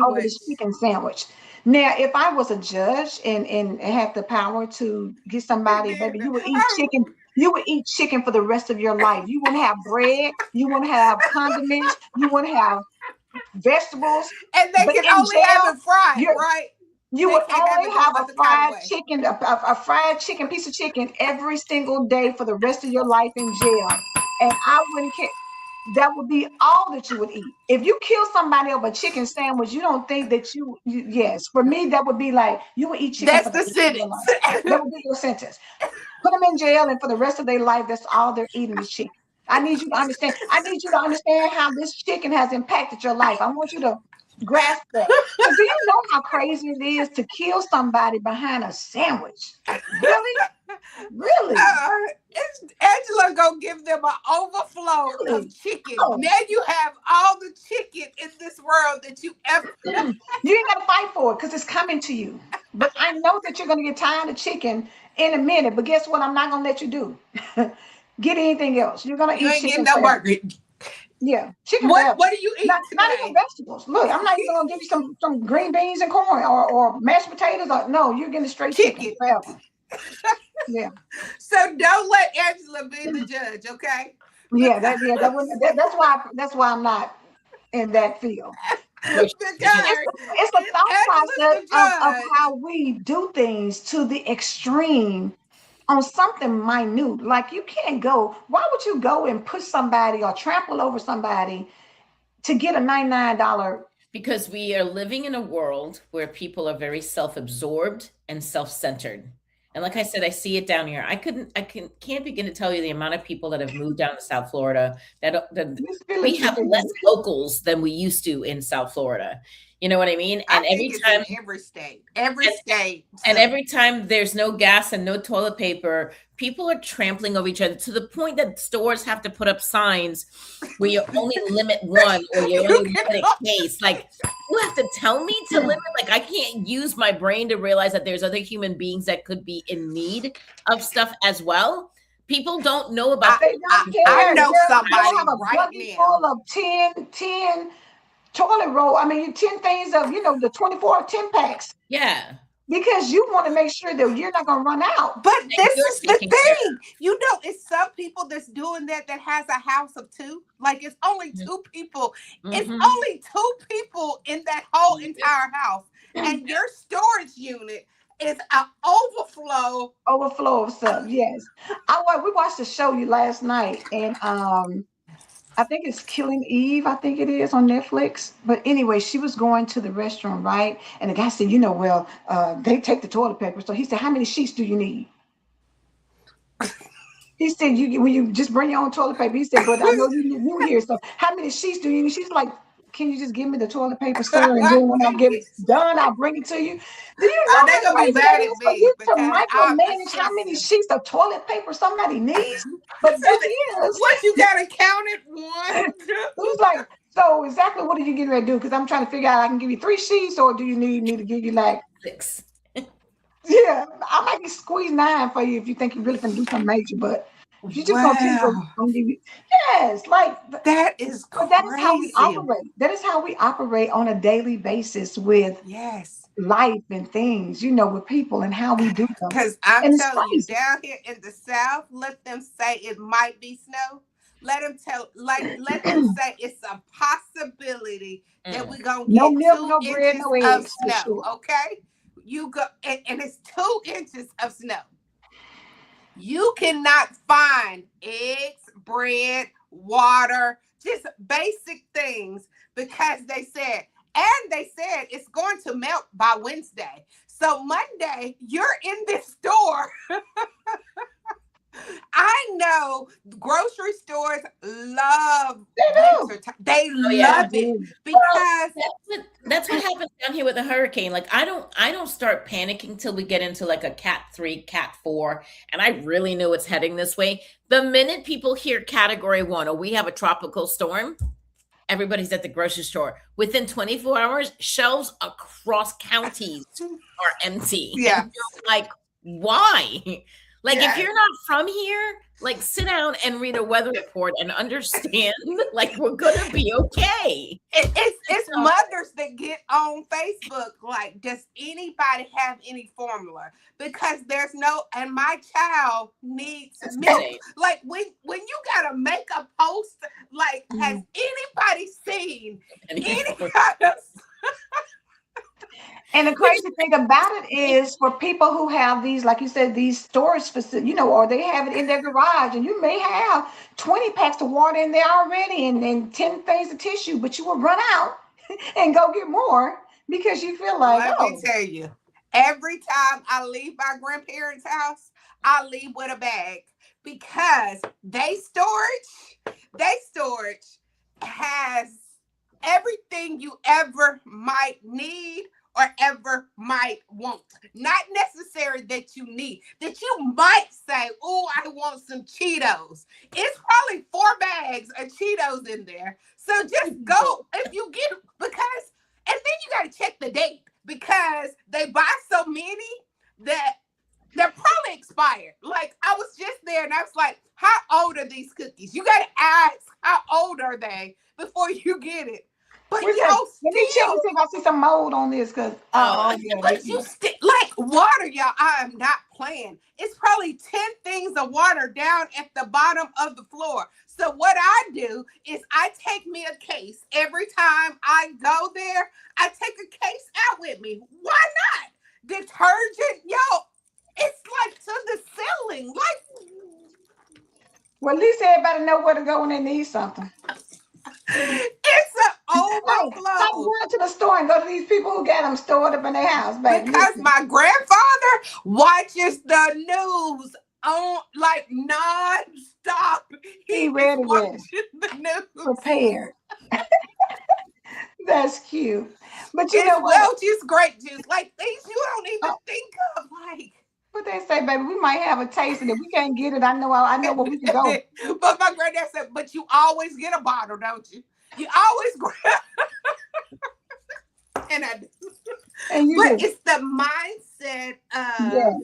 over the sandwich. chicken sandwich? Now, if I was a judge and had the power to get somebody, baby, you would eat chicken. You would eat chicken for the rest of your life. You wouldn't have bread. You wouldn't have condiments. You wouldn't have vegetables. And they But can in only have jail, it fried, you right? you They would can't have only it no have a other kind of fried way. chicken, a fried chicken, piece of chicken every single day for the rest of your life in jail. And I wouldn't care. That would be all that you would eat. If you kill somebody over a chicken sandwich, you don't think that yes, for me, that would be like you would eat chicken That's for the the rest of your sentence. life. That would be your sentence. Put them in jail, and for the rest of their life, that's all they're eating is chicken. I need you to understand. I need you to understand how this chicken has impacted your life. I want you to grasp that. Because do you know how crazy it is to kill somebody behind a sandwich? Really? Really? Angela gonna give them an overflow of Really? chicken. Oh, Now you have all the chicken in this world that you ever. you ain't got to fight for it because it's coming to you. But I know that you're going to get tired of chicken in a minute. But guess what? I'm not going to let you do. Get anything else. You're going to You eat ain't getting chicken no forever. burger. Yeah, chicken What forever. What are you Not eating not even today? vegetables. Look, I'm not even gonna give you some green beans and corn or mashed potatoes. Or, no, you're getting straight chicken Chicken. forever. Yeah, So don't let Angela be the judge, okay? that wouldn't, that's why I'm not in that field. which It's Because it's a if thought Angela's process the of judge, how we do things to the extreme on something minute. Like you can't go. Why would you go and push somebody or trample over somebody to get a $99? because we are living in a world where people are very self-absorbed and self-centered. And like I said, I see it down here. Can't begin to tell you the amount of people that have moved down to South Florida that This we village is have less locals than we used to in South Florida. You know what I mean? I think it's in every state. Every And state. and So every time there's no gas and no toilet paper, people are trampling over each other to the point that stores have to put up signs where you only limit one or you only you limit can a case. Like, you have to tell me to limit. Like, I can't use my brain to realize that there's other human beings that could be in need of stuff as well. People don't know about I, They I don't I care, know girl. They'll have somebody a right buggy now. full of 10 toilet roll. I mean, 10 things of, the 24 10 packs yeah. because you want to make sure that you're not going to run out. But And this you're is the taking care. thing. You know, it's some people that's doing that has a house of two. Like it's only two people. It's Mm-hmm. only two people in that whole entire house. And your storage unit is an overflow. Overflow of stuff. Yes. We watched the show you last night and I think it's Killing Eve, I think it is on Netflix. But anyway, she was going to the restroom, right? And the guy said, well, they take the toilet paper. So he said, how many sheets do you need? He said, when you just bring your own toilet paper. He said, but I know you new here. So how many sheets do you need? She's like, can you just give me the toilet paper, sir? And then when I get done, I'll bring it to you. Do you know Oh, they're how gonna be crazy that mad is at for me you to because I'm micromanage how many excessive. sheets of toilet paper somebody needs? But So this is, what you gotta count it one, he's like, so exactly what are you getting ready to do? Because I'm trying to figure out I can give you 3 sheets or do you need me to give you like, 6. yeah, I might squeeze 9 for you if you think you're really going to do something major. But if you're just going to take it, wow, I'm give you, yes, like, that is but that is how we crazy. operate. That is how we operate on a daily basis with Yes. life and things, with people and how we do them. Because I'm And it's telling you, crazy. down here in the South, let them say it might be snow. Let them say it's a possibility that Mm. we're gonna No get milk, two no bread, inches no of eggs for snow. sure. Okay, you go and it's 2 inches of snow. You cannot find eggs, bread, water, just basic things because they said it's going to melt by Wednesday. So Monday, you're in this store. I know grocery stores love They do. winter time. They Oh yeah. They love it do. Well, because that's what happens down here with a hurricane. Like I don't start panicking till we get into like a cat 3, cat 4, and I really know it's heading this way. The minute people hear category 1 or we have a tropical storm, everybody's at the grocery store. Within 24 hours, shelves across counties are empty. yeah. And you're like, why? Like, if Yes. you're not from here, like, sit down and read a weather report and understand, like, we're gonna be okay. It's mothers that get on Facebook like, does anybody have any formula? Because there's no, and my child needs That's milk. insane. Like when you gotta make a post, like, has anybody seen any kind of And the crazy thing about it is for people who have these, like you said, these storage facilities, or they have it in their garage, and you may have 20 packs of water in there already and 10 things of tissue, but you will run out and go get more because you feel like, Let me tell you, every time I leave my grandparents' house, I leave with a bag because they storage has everything you ever might need or ever might want. Not necessary that you need, that you might say, oh, I want some Cheetos. It's probably 4 bags of Cheetos in there. So just go if you get, because, and then you got to check the date because they buy so many that they're probably expired. Like, I was just there and I was like, how old are these cookies? You got to ask, how old are they before you get it? But let me check and see if I see some mold on this because yeah, but you like water, y'all. I am not playing. It's probably 10 things of water down at the bottom of the floor. So what I do is I take me a case every time I go there. I take a case out with me. Why not? Detergent, yo, it's like to the ceiling. Like, well, at least everybody know where to go when they need something. it's an overflow. Stop going to the store and go to these people who got them stored up in their house, baby. Because my grandfather watches the news on like non-stop. He ready, watching the news. Prepared. That's cute. But you It's know what? Welch's grape juice, like things you don't even think of, like. What they say, baby, we might have a taste, and if we can't get it, I know where we can go. But my granddad said, but you always get a bottle, don't you? You always grab. And I do. But it's the mindset of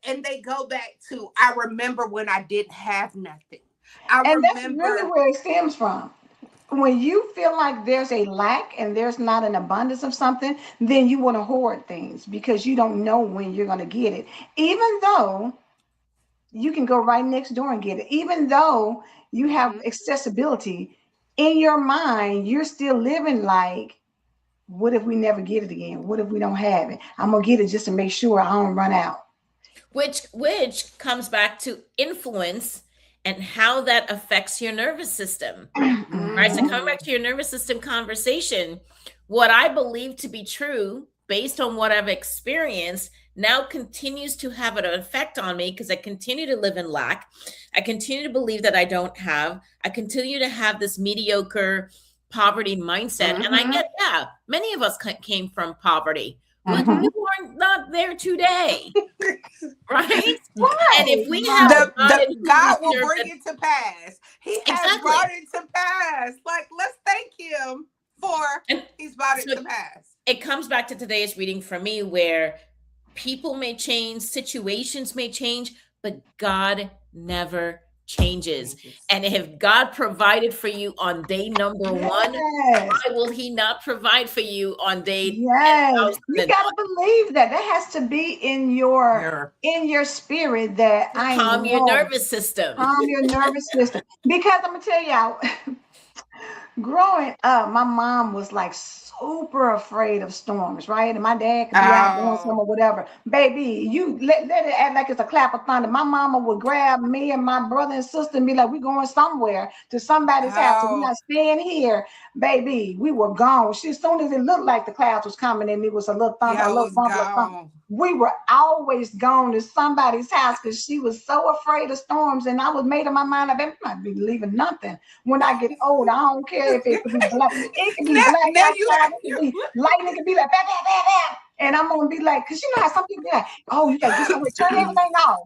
and they go back to, I remember when I didn't have nothing. That's really where it stems from. When you feel like there's a lack and there's not an abundance of something, then you want to hoard things because you don't know when you're going to get it. Even though you can go right next door and get it, even though you have accessibility, in your mind, you're still living like, what if we never get it again? What if we don't have it? I'm going to get it just to make sure I don't run out. Which comes back to influence and how that affects your nervous system. Right? So coming back to your nervous system conversation, what I believe to be true based on what I've experienced now continues to have an effect on me because I continue to live in lack. I continue to believe that I don't have. I continue to have this mediocre poverty mindset. And I get, many of us came from poverty. But we weren't not there today, right? And if we have God will bring it to pass. He has brought it to pass. Like, let's thank him for he's brought it to pass. It comes back to today's reading for me where people may change, situations may change, but God never changes. And if God provided for you on day number 1, why will he not provide for you on day 10,000? You gotta believe that has to be in your spirit that I calm your nervous system. Calm your nervous system. Because I'm gonna tell y'all, Growing up, my mom was like super afraid of storms, right? And my dad could be out doing Oh, something or whatever. Baby, you let it act like it's a clap of thunder. My mama would grab me and my brother and sister and be like, "We going somewhere to somebody's house. So we're oh, not staying here, baby." We were gone. She, as soon as it looked like the clouds was coming and it was a little thunder, a y'all little was rumble of thunder, gone. we were always gone to somebody's house because she was so afraid of storms. And I was made up my mind, I better not be leaving nothing when I get old. I don't care if it could be black. It could be black Now you, outside. It could be lightning. It could be like bam, bam, bam, bam. And I'm gonna be like, cause you know how some people be like, oh, you gotta get somewhere, turn everything off.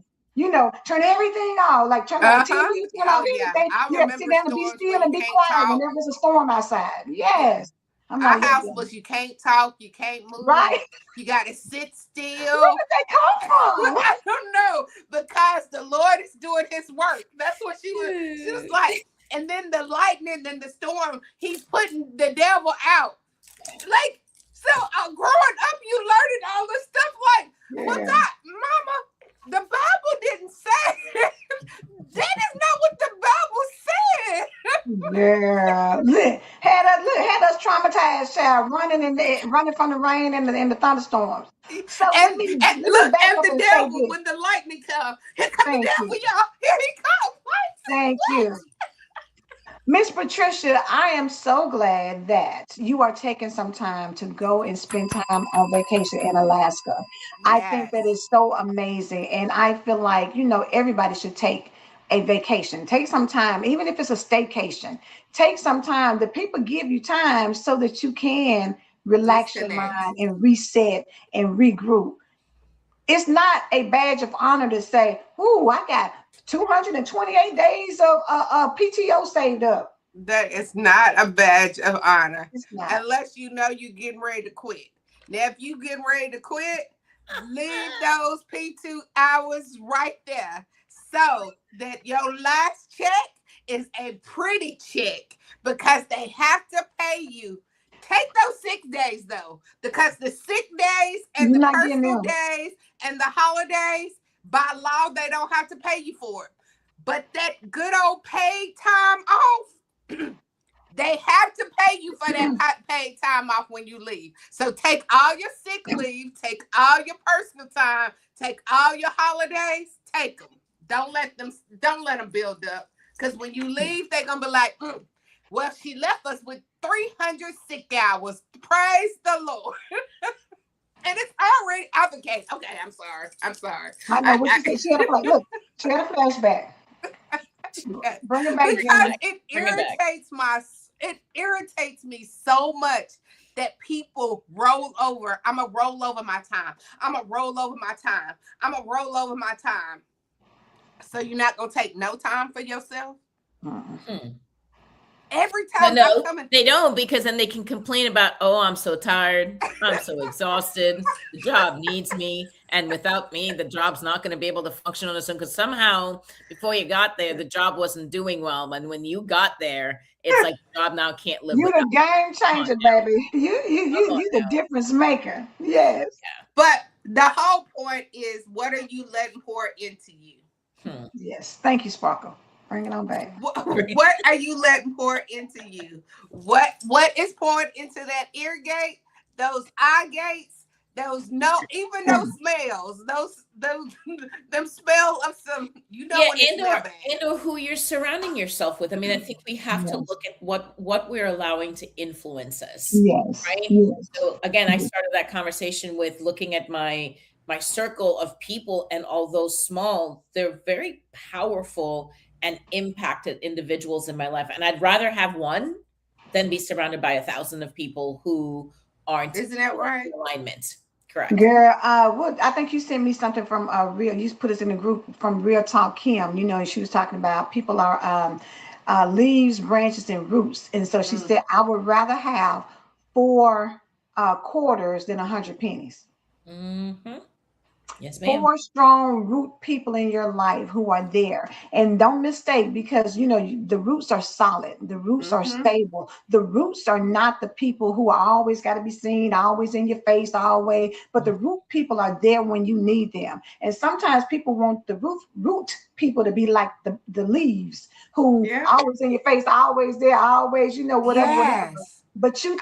Turn everything off. Like turn off the uh-huh. TV, turn off Oh yeah, anything. I You got to sit remember down and be storms where still you and be can't quiet talk. whenever there's a storm outside. Yeah. Yes. I'm Our like, house yeah. was you can't talk, you can't move, Right? you gotta sit Where still. did they come from? I don't know, because the Lord is doing his work. That's what she was like. And then the lightning and the storm, he's putting the devil out. Like, so growing up, you learning all this stuff like, well, Yeah. God, mama, the Bible didn't say that is not what the Bible said. Yeah, had us traumatized, child, running from the rain and the thunderstorms. So let And, me and let me look, back and up the and say devil, this. when the lightning comes, here come the Thank devil, you, y'all. Here he comes. thank you, Miss Patricia. I am so glad that you are taking some time to go and spend time on vacation in Alaska. I think that Yes, is so amazing, and I feel like everybody should take a vacation. Take some time, even if it's a staycation. Take some time. The people give you time so that you can relax your disconnect. mind and reset and regroup. It's not a badge of honor to say, "Ooh, I got 228 days of PTO saved up." That is not a badge of honor It's not. unless you know you're getting ready to quit. Now, if you getting ready to quit, leave those P2 hours right there so that your last check is a pretty check, because they have to pay you. Take those 6 days though, because the sick days and You're the not getting personal them. days and the holidays, by law, they don't have to pay you for it. But that good old paid time off, they have to pay you for that paid time off when you leave. So take all your sick leave, take all your personal time, take all your holidays, take them. Don't let them build up. Because when you leave, they're gonna be like, well, she left us with 300 sick hours. Praise the Lord. And it's already advocated. Okay, I'm sorry. I'm sorry. I know what you I said. She had a look. She had a flashback. Bring it back, because Jenny. Bring it back. it irritates me so much that people roll over. I'm a roll over my time. I'm a roll over my time. I'm a roll over my time. So you're not gonna take no time for yourself? Mm-mm. Hmm. Every No, time I no, come in, they don't, because then they can complain about, oh, I'm so tired. I'm so exhausted. The job needs me. And without me, the job's not going to be able to function on its own. Because somehow, before you got there, the job wasn't doing well. And when you got there, it's like the job now can't live You without. the game Come on changer, now. baby. Come on You the difference maker. Yes. but the whole point is, what are you letting pour into you? now. Yes. Thank you, Sparkle. Bring it on back. What are you letting pour into you? What is pouring into that ear gate, those eye gates, those no, even those smells, those them smell of some, Yeah, when it smell bad. and or who you're surrounding yourself with. I mean, I think we have to Yes. look at what we're allowing to influence us, Yes. right? Yes. So again, I started that conversation with looking at my circle of people, and although small, they're very powerful and impacted individuals in my life. And I'd rather have one than be surrounded by 1,000 of people who aren't Isn't that right? in alignment. Correct. Girl, what I think you sent me something from real. You put us in a group from Real Talk Kim. And she was talking about people are leaves, branches, and roots. And so she Mm. said, I would rather have four quarters than 100 pennies. Hmm. Yes, ma'am. 4 strong root people in your life who are there. And don't mistake, because the roots are solid, the roots are Mm-hmm. stable. The roots are not the people who are always got to be seen, always in your face, always. But the root people are there when you need them. And sometimes people want the root people to be like the leaves, who Yeah. always in your face, always there, always, whatever. Yes. But you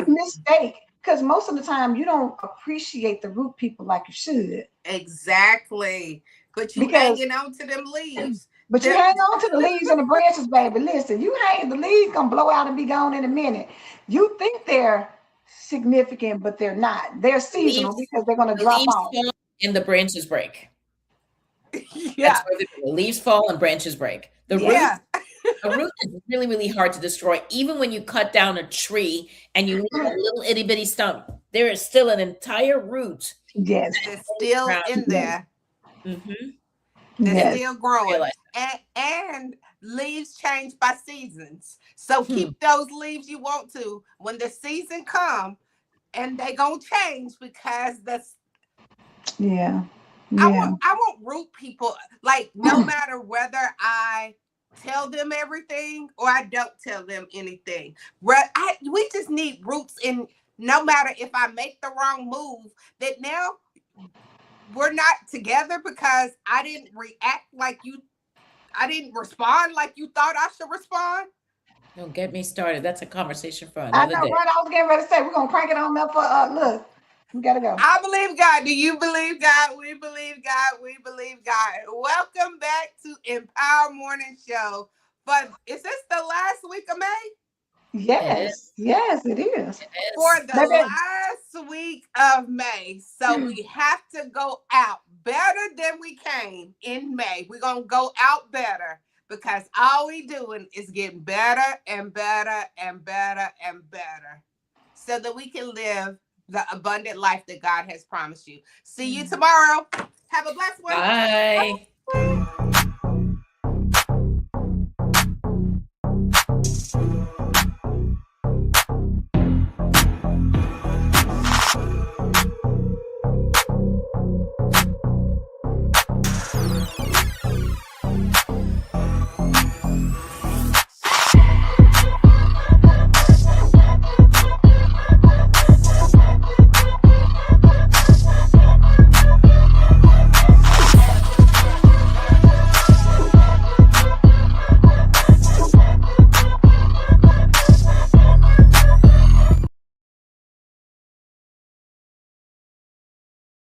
mistake, because most of the time you don't appreciate the root people like you should. Exactly. But you Because hanging on to them leaves. but you The- hang on to the leaves and the branches, baby. Listen, the leaves gonna blow out and be gone in a minute. You think they're significant, but they're not. They're The seasonal leaves, because they're gonna the drop leaves off. fall and the branches break. That's yeah. where the leaves fall and branches break. The root, Yeah. a root is really, really hard to destroy. Even when you cut down a tree and you leave a little itty bitty stump, there is still an entire root Yes, That's still around. in yes, there. Mm-hmm. That's And yes. still growing. realize And leaves change by seasons. So that. keep those leaves you want to when the season come, and they gonna change because that's Yeah, yeah. I want root people, like, no matter whether I tell them everything or I don't tell them anything. We just need roots in, no matter if I make the wrong move, that now we're not together because I didn't react like you, I didn't respond like you thought I should respond. Don't get me started. That's a conversation for I another know, day. right? I was getting ready to say we're gonna crank it on up for look. We gotta go. I believe God. Do you believe God? We believe God. We believe God. Welcome back to Empower Morning Show. But is this the last week of May? It is. Yes, yes, it is. It For is. the Baby. last week of May. So we have to go out better than we came in May. We're going to go out better, because all we doing is getting better and better and better and better, so that we can live the abundant life that God has promised you. See you tomorrow. Have a blessed one. Bye.